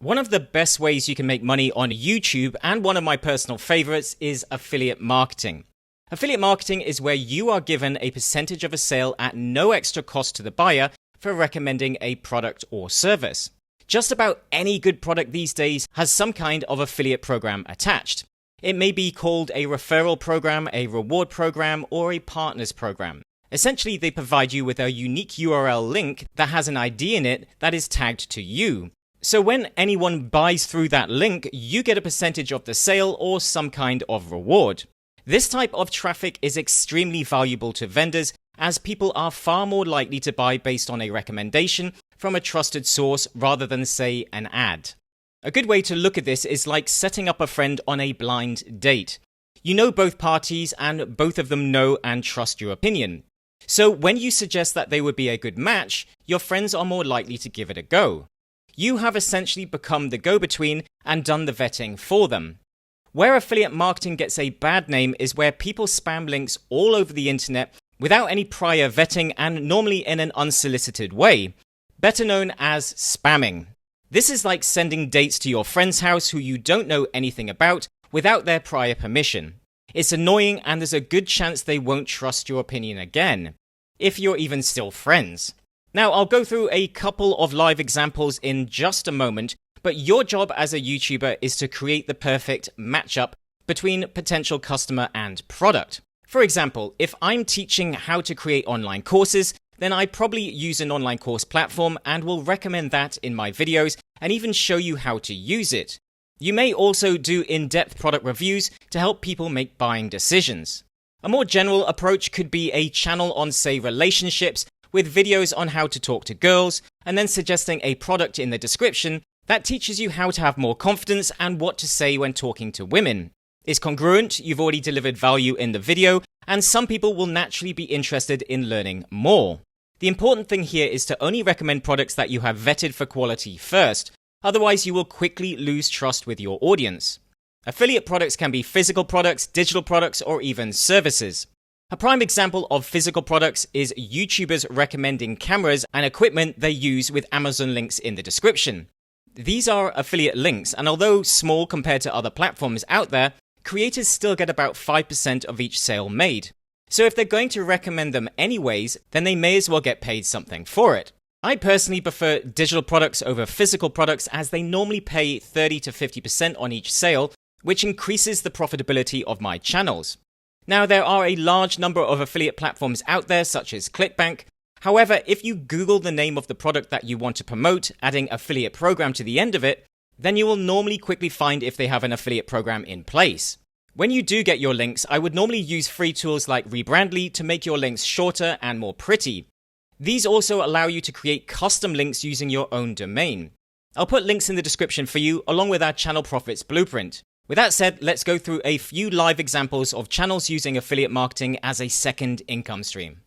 One of the best ways you can make money on YouTube, and one of my personal favorites, is affiliate marketing. Affiliate marketing is where you are given a percentage of a sale at no extra cost to the buyer for recommending a product or service. Just about any good product these days has some kind of affiliate program attached. It may be called a referral program, a reward program, or a partners program. Essentially, they provide you with a unique URL link that has an ID in it that is tagged to you. So when anyone buys through that link, you get a percentage of the sale or some kind of reward. This type of traffic is extremely valuable to vendors, as people are far more likely to buy based on a recommendation from a trusted source rather than, say, an ad. A good way to look at this is like setting up a friend on a blind date. You know both parties and both of them know and trust your opinion. So when you suggest that they would be a good match, your friends are more likely to give it a go. You have essentially become the go-between and done the vetting for them. Where affiliate marketing gets a bad name is where people spam links all over the internet without any prior vetting and normally in an unsolicited way, better known as spamming. This is like sending dates to your friend's house who you don't know anything about without their prior permission. It's annoying, and there's a good chance they won't trust your opinion again, if you're even still friends. Now, I'll go through a couple of live examples in just a moment, but your job as a YouTuber is to create the perfect matchup between potential customer and product. For example, if I'm teaching how to create online courses, then I probably use an online course platform and will recommend that in my videos and even show you how to use it. You may also do in-depth product reviews to help people make buying decisions. A more general approach could be a channel on, say, relationships, with videos on how to talk to girls, and then suggesting a product in the description that teaches you how to have more confidence and what to say when talking to women. It's congruent, you've already delivered value in the video, and some people will naturally be interested in learning more. The important thing here is to only recommend products that you have vetted for quality first, otherwise you will quickly lose trust with your audience. Affiliate products can be physical products, digital products, or even services. A prime example of physical products is YouTubers recommending cameras and equipment they use with Amazon links in the description. These are affiliate links, and although small compared to other platforms out there, creators still get about 5% of each sale made. So if they're going to recommend them anyways, then they may as well get paid something for it. I personally prefer digital products over physical products, as they normally pay 30 to 50% on each sale, which increases the profitability of my channels. Now, there are a large number of affiliate platforms out there, such as ClickBank. However, if you Google the name of the product that you want to promote, adding affiliate program to the end of it, then you will normally quickly find if they have an affiliate program in place. When you do get your links, I would normally use free tools like Rebrandly to make your links shorter and more pretty. These also allow you to create custom links using your own domain. I'll put links in the description for you, along with our channel profits blueprint. With that said, let's go through a few live examples of channels using affiliate marketing as a second income stream.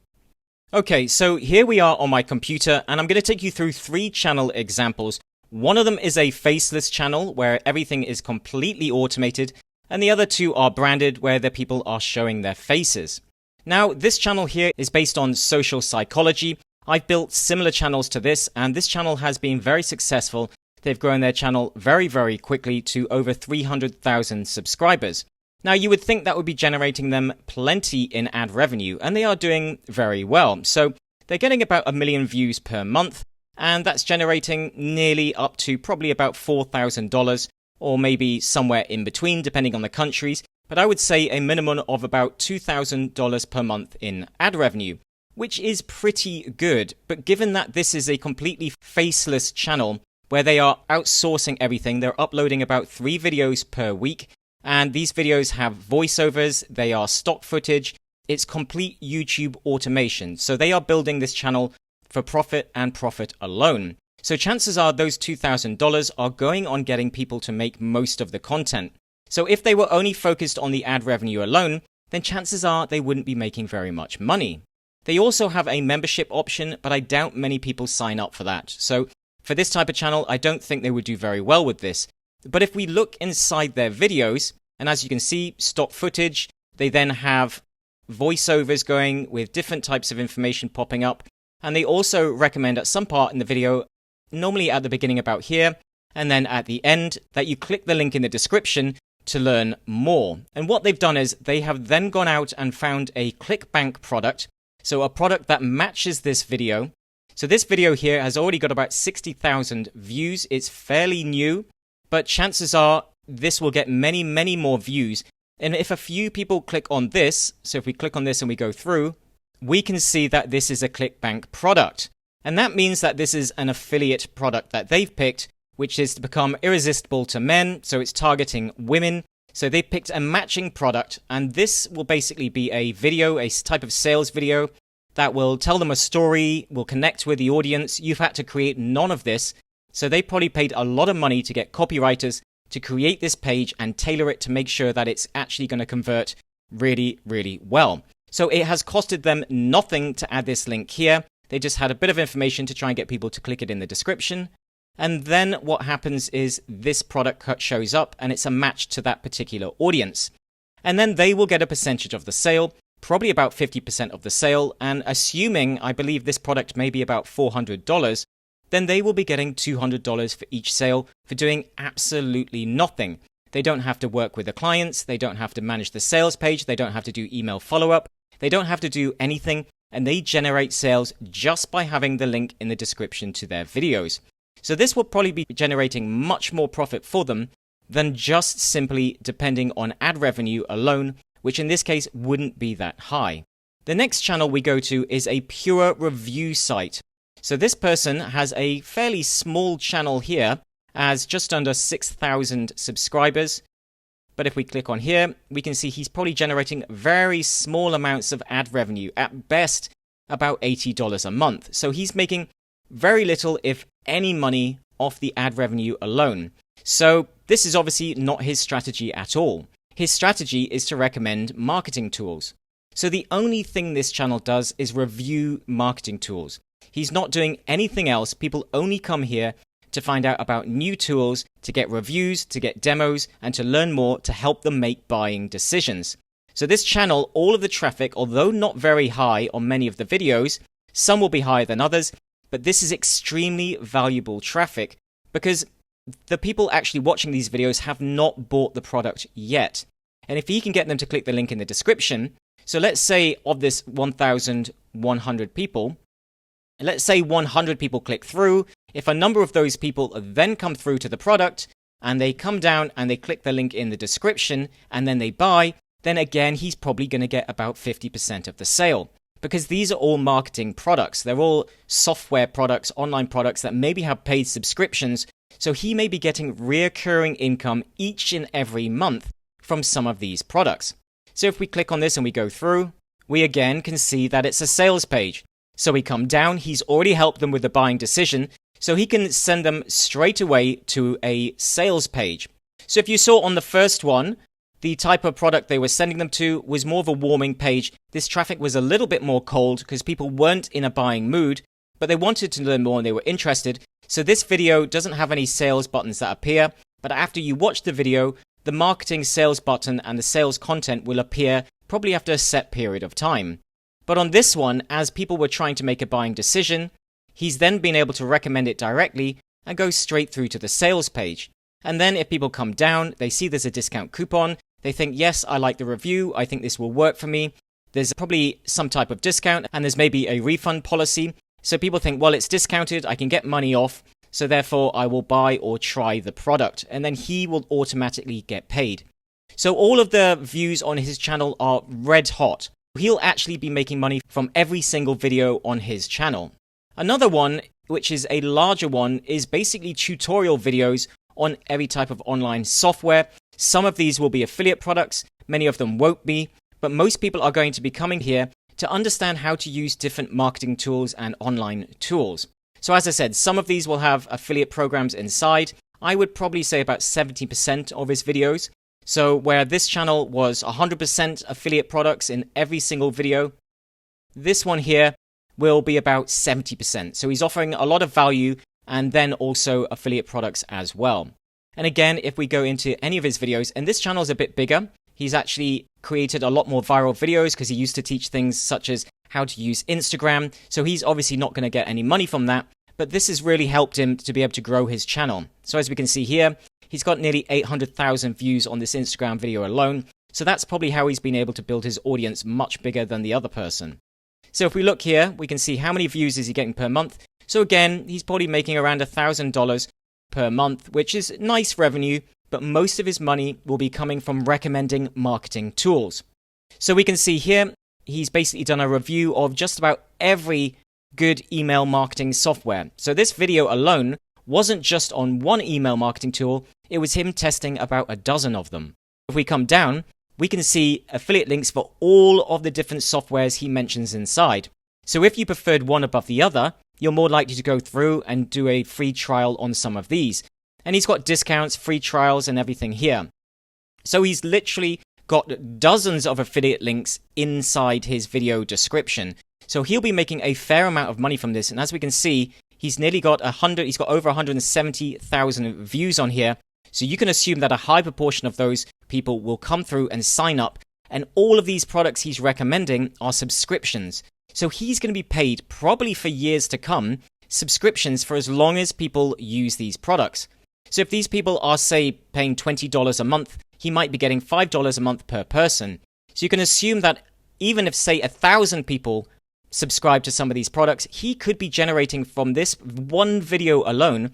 Okay, so here we are on my computer, and I'm going to take you through 3 channel examples. One of them is a faceless channel where everything is completely automated, and the other 2 are branded where the people are showing their faces. Now, this channel here is based on social psychology. I've built similar channels to this, and this channel has been very successful. They've grown their channel very, very quickly to over 300,000 subscribers. Now, you would think that would be generating them plenty in ad revenue, and they are doing very well. So they're getting about 1 million views per month, and that's generating nearly up to probably about $4,000, or maybe somewhere in between, depending on the countries. But I would say a minimum of about $2,000 per month in ad revenue, which is pretty good. But given that this is a completely faceless channel, where they are outsourcing everything, they're uploading about 3 videos per week, and these videos have voiceovers, they are stock footage, it's complete YouTube automation. So they are building this channel for profit and profit alone. So chances are those $2,000 are going on getting people to make most of the content. So if they were only focused on the ad revenue alone, then chances are they wouldn't be making very much money. They also have a membership option, but I doubt many people sign up for that. So for this type of channel, I don't think they would do very well with this. But if we look inside their videos, and as you can see, stock footage, they then have voiceovers going with different types of information popping up. And they also recommend at some part in the video, normally at the beginning about here, and then at the end that you click the link in the description to learn more. And what they've done is they have then gone out and found a ClickBank product, so a product that matches this video. So this video here has already got about 60,000 views. It's fairly new, but chances are this will get many, many more views. And if a few people click on this, so if we click on this and we go through, we can see that this is a ClickBank product. And that means that this is an affiliate product that they've picked, which is to become irresistible to men. So it's targeting women. So they picked a matching product, and this will basically be a video, a type of sales video that will tell them a story, will connect with the audience. You've had to create none of this. So they probably paid a lot of money to get copywriters to create this page and tailor it to make sure that it's actually going to convert really, really well. So it has costed them nothing to add this link here. They just had a bit of information to try and get people to click it in the description. And then what happens is this product cut shows up and it's a match to that particular audience. And then they will get a percentage of the sale, probably about 50% of the sale. And assuming, I believe this product may be about $400, then they will be getting $200 for each sale for doing absolutely nothing. They don't have to work with the clients. They don't have to manage the sales page. They don't have to do email follow-up. They don't have to do anything. And they generate sales just by having the link in the description to their videos. So this will probably be generating much more profit for them than just simply depending on ad revenue alone, which in this case wouldn't be that high. The next channel we go to is a pure review site. So this person has a fairly small channel here, as just under 6,000 subscribers. But if we click on here, we can see he's probably generating very small amounts of ad revenue, at best about $80 a month. So he's making very little, if any, money off the ad revenue alone. So this is obviously not his strategy at all. His strategy is to recommend marketing tools. So the only thing this channel does is review marketing tools. He's not doing anything else. People only come here to find out about new tools, to get reviews, to get demos, and to learn more to help them make buying decisions. So this channel, all of the traffic, although not very high on many of the videos, some will be higher than others, but this is extremely valuable traffic because the people actually watching these videos have not bought the product yet. And if he can get them to click the link in the description, so let's say of this 1,100 people, let's say 100 people click through. If a number of those people then come through to the product and they come down and they click the link in the description and then they buy, then again, he's probably going to get about 50% of the sale. Because these are all marketing products. They're all software products, online products that maybe have paid subscriptions. So he may be getting recurring income each and every month from some of these products. So if we click on this and we go through, we again can see that it's a sales page. So we come down, he's already helped them with the buying decision. So he can send them straight away to a sales page. So if you saw on the first one, the type of product they were sending them to was more of a warming page. This traffic was a little bit more cold because people weren't in a buying mood, but they wanted to learn more and they were interested. So this video doesn't have any sales buttons that appear, but after you watch the video, the marketing sales button and the sales content will appear probably after a set period of time. But on this one, as people were trying to make a buying decision, he's then been able to recommend it directly and go straight through to the sales page. And then if people come down, they see there's a discount coupon. They think, yes, I like the review. I think this will work for me. There's probably some type of discount and there's maybe a refund policy. So people think, well, it's discounted. I can get money off. So therefore, I will buy or try the product. And then he will automatically get paid. So all of the views on his channel are red hot. He'll actually be making money from every single video on his channel. Another one, which is a larger one, is basically tutorial videos on every type of online software. Some of these will be affiliate products, many of them won't be, but most people are going to be coming here to understand how to use different marketing tools and online tools. So as I said, some of these will have affiliate programs inside. I would probably say about 70% of his videos. So where this channel was 100% affiliate products in every single video, this one here will be about 70%. So he's offering a lot of value and then also affiliate products as well. And again, if we go into any of his videos, and this channel is a bit bigger, he's actually created a lot more viral videos because he used to teach things such as how to use Instagram. So he's obviously not going to get any money from that, but this has really helped him to be able to grow his channel. So as we can see here, he's got nearly 800,000 views on this Instagram video alone. So that's probably how he's been able to build his audience much bigger than the other person. So if we look here, we can see how many views is he getting per month. So again, he's probably making around $1,000 per month, which is nice revenue, but most of his money will be coming from recommending marketing tools. So we can see here, he's basically done a review of just about every good email marketing software. So this video alone wasn't just on one email marketing tool, it was him testing about a dozen of them. If we come down, we can see affiliate links for all of the different softwares he mentions inside. So if you preferred one above the other, you're more likely to go through and do a free trial on some of these. And he's got discounts, free trials, and everything here. So he's literally got dozens of affiliate links inside his video description. So he'll be making a fair amount of money from this. And as we can see, he's nearly got he's got over 170,000 views on here. So you can assume that a high proportion of those people will come through and sign up. And all of these products he's recommending are subscriptions. So he's going to be paid, probably for years to come, subscriptions for as long as people use these products. So if these people are, say, paying $20 a month, he might be getting $5 a month per person. So you can assume that even if, say, 1,000 people subscribe to some of these products, he could be generating from this one video alone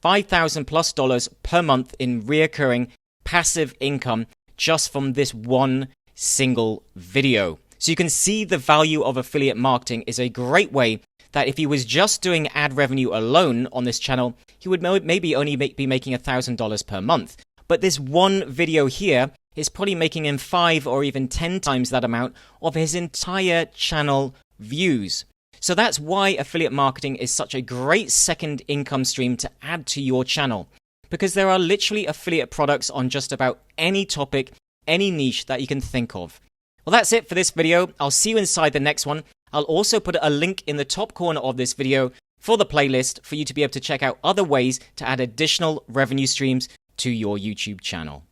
$5,000+ per month in reoccurring passive income just from this one single video. So you can see the value of affiliate marketing is a great way that if he was just doing ad revenue alone on this channel, he would maybe only be making $1,000 per month. But this one video here is probably making him 5 or even 10 times that amount of his entire channel views. So that's why affiliate marketing is such a great second income stream to add to your channel, because there are literally affiliate products on just about any topic, any niche that you can think of. Well, that's it for this video. I'll see you inside the next one. I'll also put a link in the top corner of this video for the playlist for you to be able to check out other ways to add additional revenue streams to your YouTube channel.